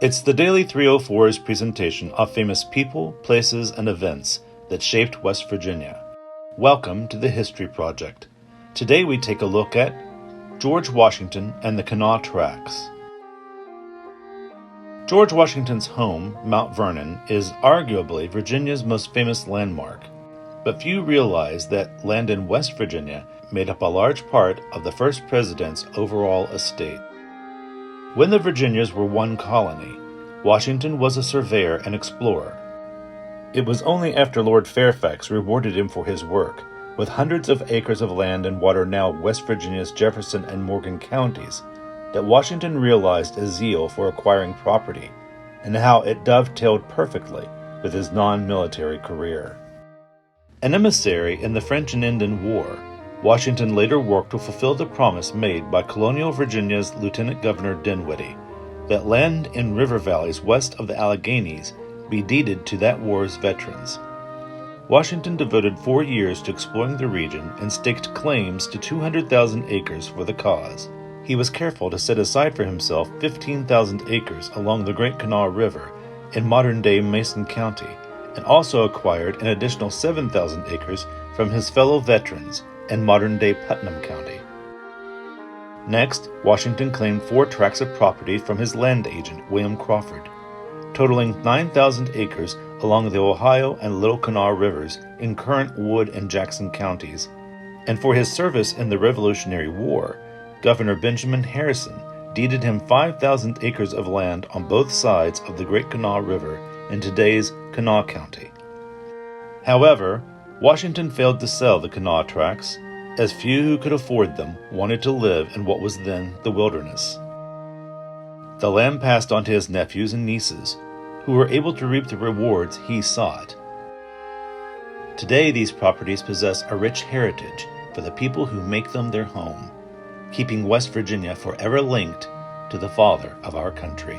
It's the Daily 304's presentation of famous people, places, and events that shaped West Virginia. Welcome to the History Project. Today we take a look at George Washington and the Kanawha Tracts. George Washington's home, Mount Vernon, is arguably Virginia's most famous landmark, but few realize that land in West Virginia made up a large part of the first president's overall estate. When the Virginias were one colony, Washington was a surveyor and explorer. It was only after Lord Fairfax rewarded him for his work, with hundreds of acres of land and water now West Virginia's Jefferson and Morgan counties, that Washington realized a zeal for acquiring property and how it dovetailed perfectly with his non-military career. An emissary in the French and Indian War, Washington later worked to fulfill the promise made by colonial Virginia's Lieutenant Governor Dinwiddie that land in river valleys west of the Alleghenies be deeded to that war's veterans. Washington devoted 4 years to exploring the region and staked claims to 200,000 acres for the cause. He was careful to set aside for himself 15,000 acres along the Great Kanawha River in modern-day Mason County, and also acquired an additional 7,000 acres from his fellow veterans in modern-day Putnam County. Next, Washington claimed 4 tracts of property from his land agent, William Crawford, totaling 9,000 acres along the Ohio and Little Kanawha rivers in current Wood and Jackson counties. And for his service in the Revolutionary War, Governor Benjamin Harrison deeded him 5,000 acres of land on both sides of the Great Kanawha River in today's Kanawha County. However, Washington failed to sell the Kanawha Tracts, as few who could afford them wanted to live in what was then the wilderness. The land passed on to his nephews and nieces, who were able to reap the rewards he sought. Today, these properties possess a rich heritage for the people who make them their home, keeping West Virginia forever linked to the father of our country.